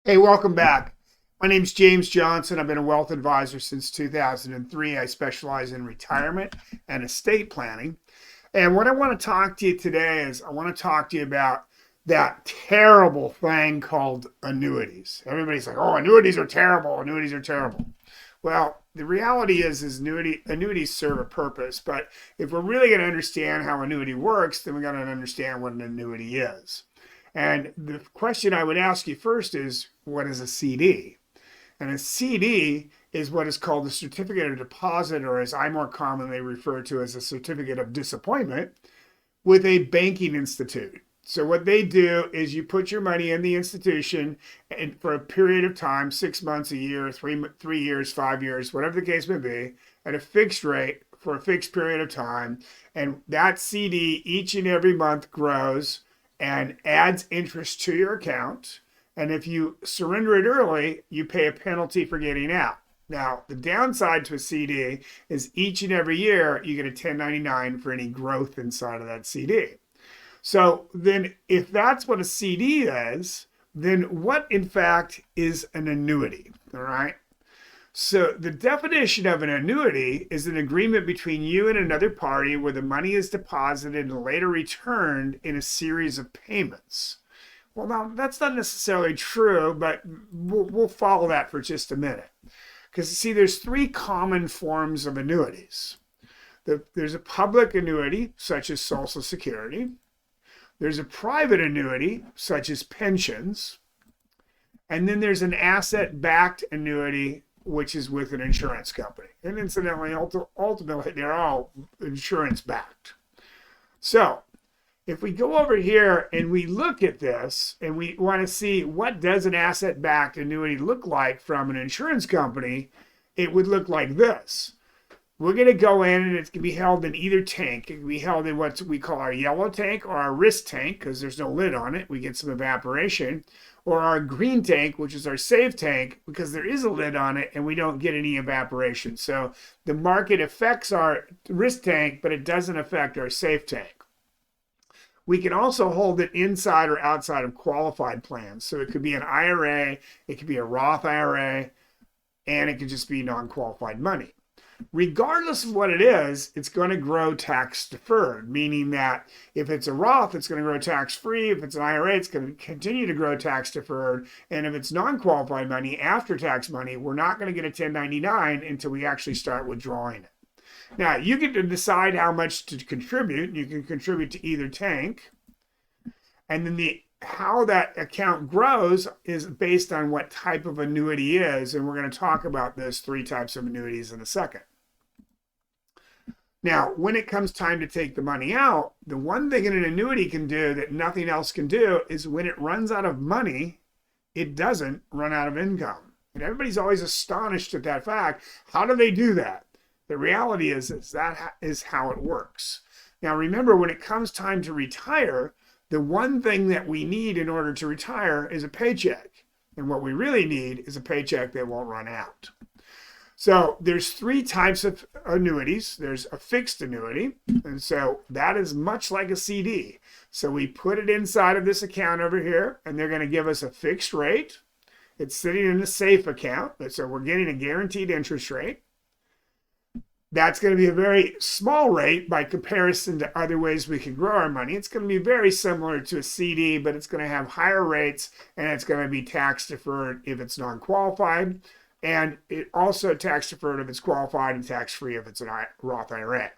Hey, welcome back. My name's James Johnson. I've been a wealth advisor since 2003. I specialize in retirement and estate planning. And what I want to talk to you today is I want to talk to you about that terrible thing called annuities. Everybody's like, oh, annuities are terrible. Annuities are terrible. Well, the reality is annuities serve a purpose. But if we're really going to understand how annuity works, then we got to understand what an annuity is. And the question I would ask you first is, what is a CD? And a CD is what is called a certificate of deposit, or as I more commonly refer to as a certificate of disappointment, with a banking institute. So what they do is you put your money in the institution and for a period of time, 6 months, a year, 3 years, 5 years, whatever the case may be, at a fixed rate for a fixed period of time. And that CD each and every month grows and adds interest to your account. And if you surrender it early, you pay a penalty for getting out. Now, the downside to a CD is each and every year you get a 1099 for any growth inside of that CD. So then if that's what a CD is, then what in fact is an annuity? All right. So the definition of an annuity is an agreement between you and another party where the money is deposited and later returned in a series of payments. Well, now that's not necessarily true, but we'll follow that for just a minute. Because see, there's three common forms of annuities. There's a public annuity, such as Social Security. There's a private annuity, such as pensions. And then there's an asset-backed annuity, which is with an insurance company. And incidentally, ultimately, they're all insurance backed. So if we go over here and we look at this and we want to see what does an asset-backed annuity look like from an insurance company, it would look like this. We're going to go in and it can be held in either tank. It can be held in what we call our yellow tank or our risk tank because there's no lid on it. We get some evaporation. Or our green tank, which is our safe tank, because there is a lid on it and we don't get any evaporation. So the market affects our risk tank, but it doesn't affect our safe tank. We can also hold it inside or outside of qualified plans. So it could be an IRA, it could be a Roth IRA, and it could just be non-qualified money. Regardless of what it is, it's going to grow tax deferred, meaning that if it's a Roth, it's going to grow tax free. If it's an IRA, it's going to continue to grow tax deferred. And if it's non-qualified money, after tax money, we're not going to get a 1099 until we actually start withdrawing it. Now, you get to decide how much to contribute. You can contribute to either tank. And then how that account grows is based on what type of annuity is. And we're going to talk about those three types of annuities in a second. Now, when it comes time to take the money out, the one thing an annuity can do that nothing else can do is when it runs out of money, it doesn't run out of income. And everybody's always astonished at that fact. How do they do that? The reality is that is how it works. Now, remember, when it comes time to retire, the one thing that we need in order to retire is a paycheck. And what we really need is a paycheck that won't run out. So there's three types of annuities. There's a fixed annuity. And so that is much like a CD. So we put it inside of this account over here, and they're going to give us a fixed rate. It's sitting in a safe account. So we're getting a guaranteed interest rate. That's going to be a very small rate by comparison to other ways we can grow our money. It's going to be very similar to a CD, but it's going to have higher rates, and it's going to be tax deferred if it's non-qualified. And it also tax deferred if it's qualified and tax free if it's a Roth IRA.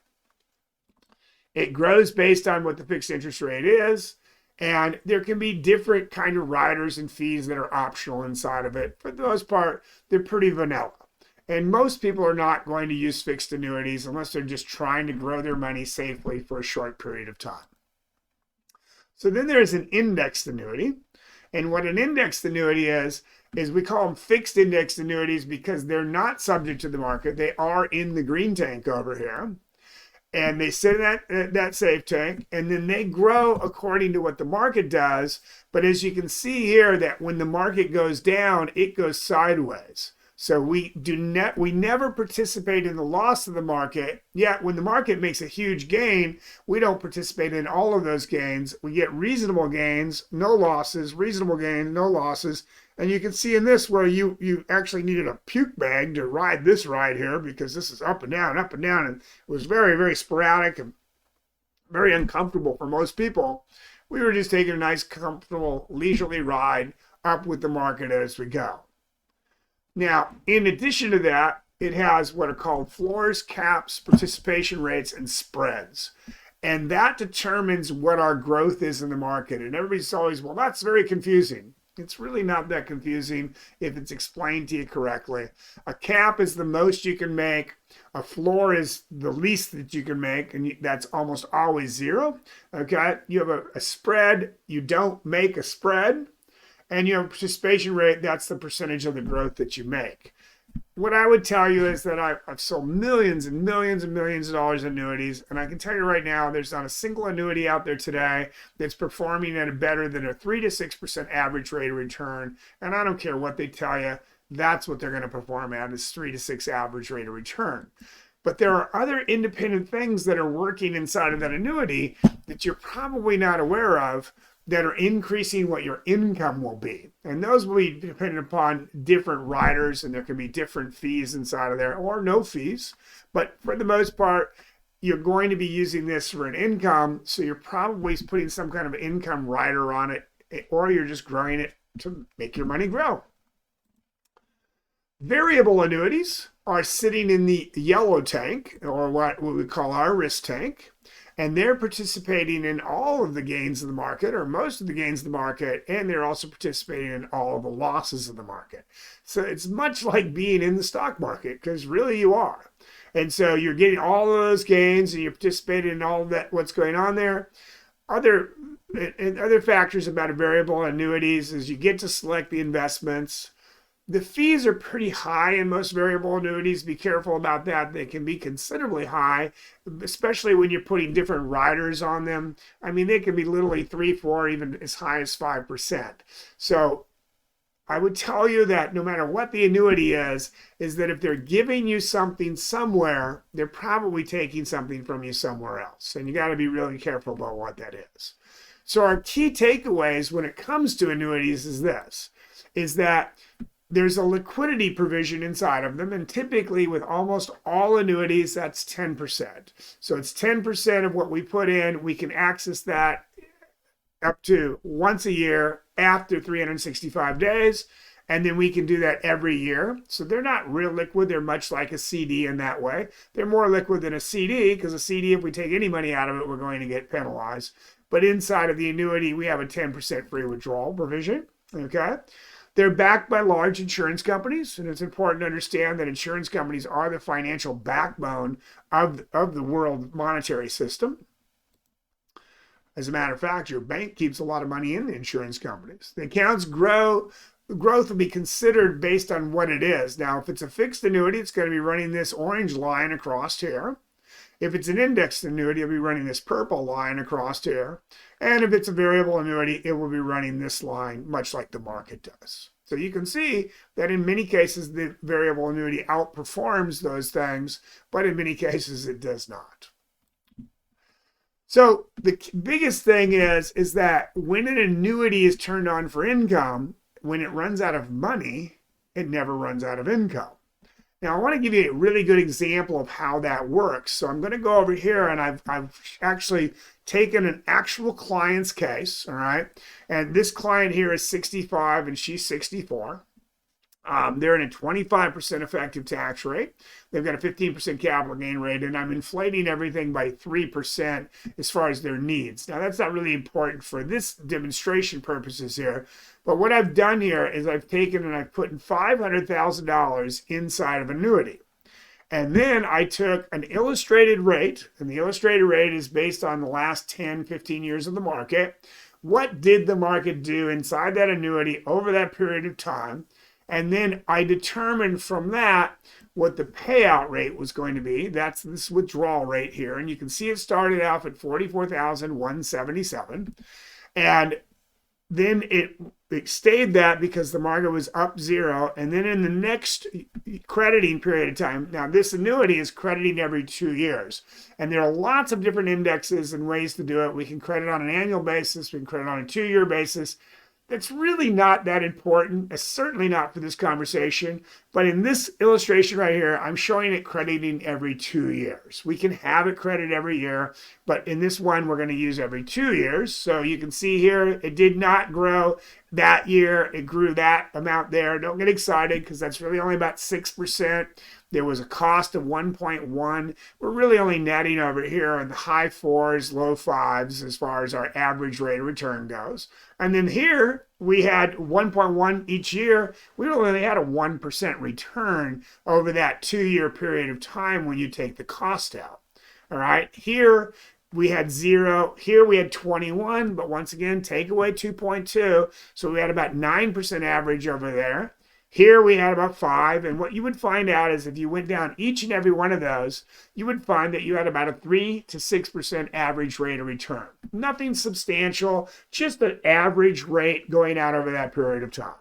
It grows based on what the fixed interest rate is. And there can be different kind of riders and fees that are optional inside of it. For the most part, they're pretty vanilla. And most people are not going to use fixed annuities unless they're just trying to grow their money safely for a short period of time. So then there's an indexed annuity. And what an indexed annuity is we call them fixed indexed annuities because they're not subject to the market. They are in the green tank over here. And they sit in that safe tank, and then they grow according to what the market does. But as you can see here, that when the market goes down, it goes sideways. So we never participate in the loss of the market. Yet when the market makes a huge gain, we don't participate in all of those gains. We get reasonable gains, no losses, reasonable gains, no losses. And you can see in this where you actually needed a puke bag to ride this ride here, because this is up and down, and it was very, very sporadic and very uncomfortable for most people. We were just taking a nice, comfortable, leisurely ride up with the market as we go. Now, in addition to that, it has what are called floors, caps, participation rates, and spreads. And that determines what our growth is in the market. And everybody's always, well, that's very confusing. It's really not that confusing if it's explained to you correctly. A cap is the most you can make. A floor is the least that you can make, and that's almost always zero. Okay, you have a spread, you don't make a spread, and you have a participation rate, that's the percentage of the growth that you make. What I would tell you is that I've sold millions and millions and millions of dollars in annuities, and I can tell you right now, there's not a single annuity out there today that's performing at a better than a 3 to 6% average rate of return. And I don't care what they tell you, that's what they're going to perform at, is 3 to 6 average rate of return. But there are other independent things that are working inside of that annuity that you're probably not aware of, that are increasing what your income will be. And those will be dependent upon different riders, and there can be different fees inside of there, or no fees. But for the most part, you're going to be using this for an income, so you're probably putting some kind of income rider on it, or you're just growing it to make your money grow. Variable annuities are sitting in the yellow tank, or what we call our risk tank. And they're participating in all of the gains of the market, or most of the gains of the market, and they're also participating in all of the losses of the market. So it's much like being in the stock market, because really you are. And so you're getting all of those gains, and you're participating in all of that, what's going on there. Other factors about variable annuities is you get to select the investments. The fees are pretty high in most variable annuities. Be careful about that. They can be considerably high, especially when you're putting different riders on them. I mean, they can be literally 3, 4, even as high as 5%. So I would tell you that no matter what the annuity is that if they're giving you something somewhere, they're probably taking something from you somewhere else. And you got to be really careful about what that is. So our key takeaways when it comes to annuities is this, is that there's a liquidity provision inside of them, and typically with almost all annuities, that's 10%. So it's 10% of what we put in. We can access that up to once a year after 365 days, and then we can do that every year. So they're not real liquid. They're much like a CD in that way. They're more liquid than a CD, because a CD, if we take any money out of it, we're going to get penalized. But inside of the annuity, we have a 10% free withdrawal provision, okay? They're backed by large insurance companies, and it's important to understand that insurance companies are the financial backbone of the world monetary system. As a matter of fact, your bank keeps a lot of money in the insurance companies. The accounts growth will be considered based on what it is. Now, if it's a fixed annuity, it's going to be running this orange line across here. If it's an indexed annuity, it'll be running this purple line across here. And if it's a variable annuity, it will be running this line, much like the market does. So you can see that in many cases, the variable annuity outperforms those things, but in many cases, it does not. So the biggest thing is that when an annuity is turned on for income, when it runs out of money, it never runs out of income. Now, I want to give you a really good example of how that works. So I'm going to go over here, and I've actually taken an actual client's case, all right? And this client here is 65, and she's 64. They're in a 25% effective tax rate. They've got a 15% capital gain rate, and I'm inflating everything by 3% as far as their needs. Now, that's not really important for this demonstration purposes here, but what I've done here is I've taken and I've put in $500,000 inside of annuity. And then I took an illustrated rate, and the illustrated rate is based on the last 10, 15 years of the market. What did the market do inside that annuity over that period of time? And then I determined from that what the payout rate was going to be. That's this withdrawal rate here. And you can see it started off at $44,177. And then it stayed that because the market was up 0. And then in the next crediting period of time, now this annuity is crediting every 2 years. And there are lots of different indexes and ways to do it. We can credit on an annual basis. We can credit on a 2-year basis. That's really not that important. It's certainly not for this conversation. But in this illustration right here, I'm showing it crediting every 2 years. We can have it credit every year, but in this one, we're going to use every 2 years. So you can see here, it did not grow that year. It grew that amount there. Don't get excited because that's really only about 6%. There was a cost of 1.1. We're really only netting over here in the high 4s, low 5s as far as our average rate of return goes. And then here we had 1.1 each year. We only had a 1% return over that 2-year period of time when you take the cost out. All right, here we had 0. Here we had 21, but once again, take away 2.2. So we had about 9% average over there. Here we had about 5, and what you would find out is if you went down each and every one of those, you would find that you had about a 3 to 6% average rate of return. Nothing substantial, just an average rate going out over that period of time.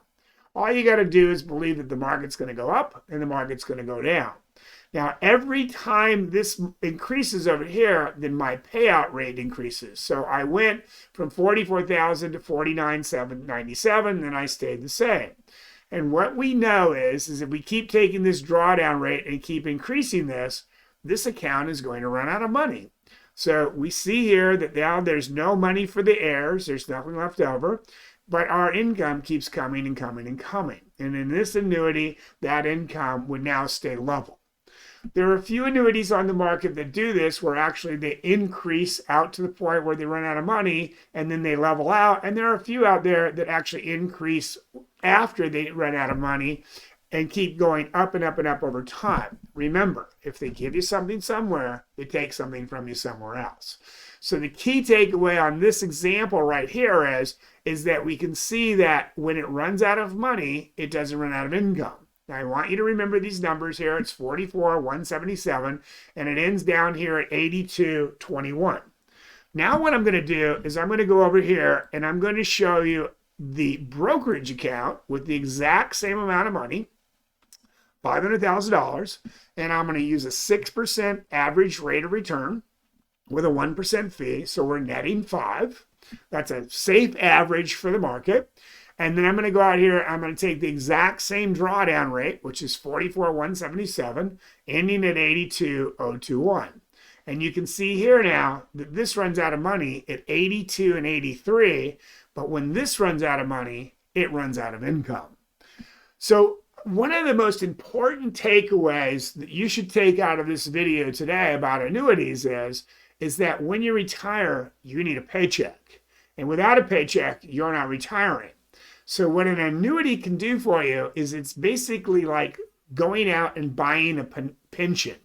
All you got to do is believe that the market's going to go up and the market's going to go down. Now, every time this increases over here, then my payout rate increases. So I went from 44,000 to 49,797, and I stayed the same. And what we know is if we keep taking this drawdown rate and keep increasing this account is going to run out of money. So we see here that now there's no money for the heirs. There's nothing left over. But our income keeps coming and coming and coming. And in this annuity, that income would now stay level. There are a few annuities on the market that do this where actually they increase out to the point where they run out of money and then they level out. And there are a few out there that actually increase after they run out of money and keep going up and up and up over time. Remember, if they give you something somewhere, they take something from you somewhere else. So the key takeaway on this example right here is that we can see that when it runs out of money, it doesn't run out of income. Now, I want you to remember these numbers here. It's 44,177, and it ends down here at 82,21. Now what I'm going to do is I'm going to go over here, and I'm going to show you the brokerage account with the exact same amount of money, $500,000, and I'm going to use a 6% average rate of return with a 1% fee, so we're netting 5. That's a safe average for the market. And then I'm going to go out here, I'm going to take the exact same drawdown rate, which is 44,177, ending at 82,021. And you can see here now that this runs out of money at 82 and 83, but when this runs out of money, it runs out of income. So one of the most important takeaways that you should take out of this video today about annuities is that when you retire, you need a paycheck. And without a paycheck, you're not retiring. So what an annuity can do for you is it's basically like going out and buying a pension.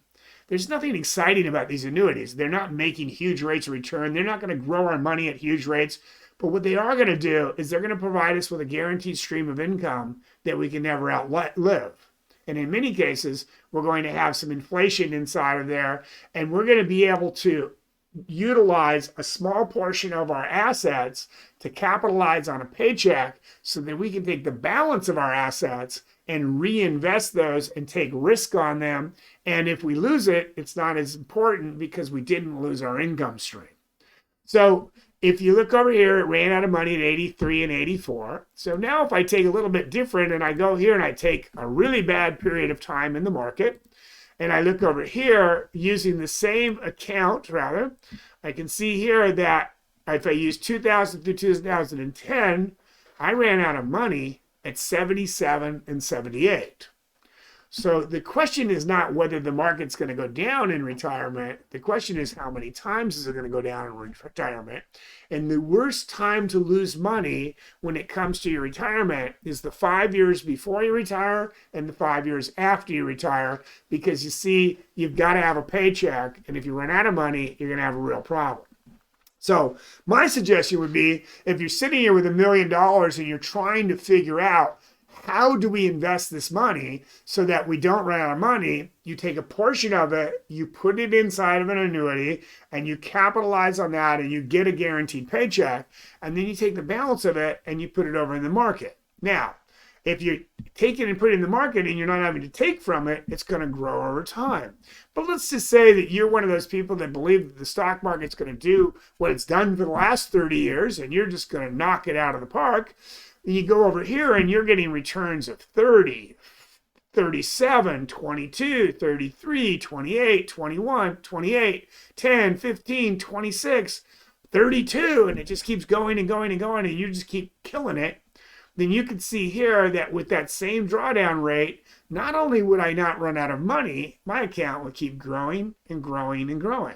There's nothing exciting about these annuities. They're not making huge rates of return. They're not going to grow our money at huge rates. But what they are going to do is they're going to provide us with a guaranteed stream of income that we can never outlive. And in many cases, we're going to have some inflation inside of there, and we're going to be able to utilize a small portion of our assets to capitalize on a paycheck so that we can take the balance of our assets and reinvest those and take risk on them. And if we lose it, it's not as important because we didn't lose our income stream. So if you look over here, it ran out of money at 83 and 84. So now if I take a little bit different and I go here and I take a really bad period of time in the market, and I look over here using the same account, I can see here that if I use 2000 through 2010, I ran out of money at 77 and 78. So the question is not whether the market's going to go down in retirement. The question is how many times is it going to go down in retirement? And the worst time to lose money when it comes to your retirement is the 5 years before you retire and the 5 years after you retire, because you see, you've got to have a paycheck. And if you run out of money, you're going to have a real problem. So my suggestion would be, if you're sitting here with $1 million and you're trying to figure out how do we invest this money so that we don't run out of money? You take a portion of it, you put it inside of an annuity, and you capitalize on that, and you get a guaranteed paycheck. And then you take the balance of it and you put it over in the market. Now, if you take it and put it in the market and you're not having to take from it, it's going to grow over time. But let's just say that you're one of those people that believe that the stock market's going to do what it's done for the last 30 years and you're just going to knock it out of the park. And you go over here and you're getting returns of 30, 37, 22, 33, 28, 21, 28, 10, 15, 26, 32, and it just keeps going and going and going, and you just keep killing it. Then you can see here that with that same drawdown rate, not only would I not run out of money, my account would keep growing and growing and growing.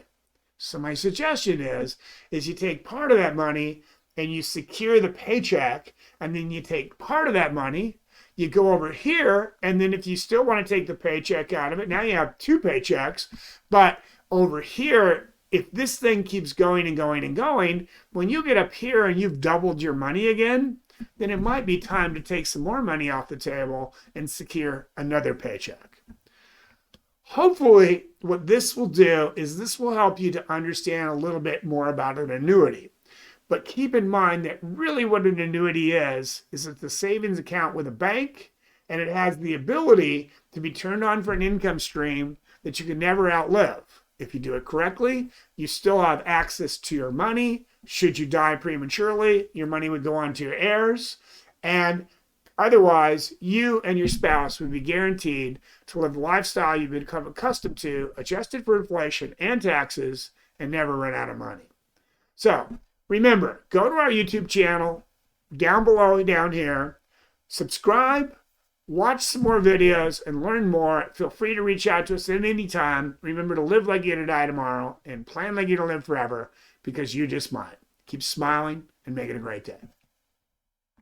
So my suggestion is you take part of that money and you secure the paycheck, and then you take part of that money, you go over here, and then if you still want to take the paycheck out of it, now you have two paychecks, but over here, if this thing keeps going and going and going, when you get up here and you've doubled your money again, then it might be time to take some more money off the table and secure another paycheck. Hopefully, what this will do is this will help you to understand a little bit more about an annuity. But keep in mind that really what an annuity is it's a savings account with a bank, and it has the ability to be turned on for an income stream that you can never outlive. If you do it correctly, you still have access to your money. Should you die prematurely, your money would go on to your heirs. And otherwise, you and your spouse would be guaranteed to live the lifestyle you've become accustomed to, adjusted for inflation and taxes, and never run out of money. So remember, go to our YouTube channel, down below, down here, subscribe, watch some more videos, and learn more. Feel free to reach out to us at any time. Remember to live like you're going to die tomorrow and plan like you're going to live forever, because you just might. Keep smiling and make it a great day.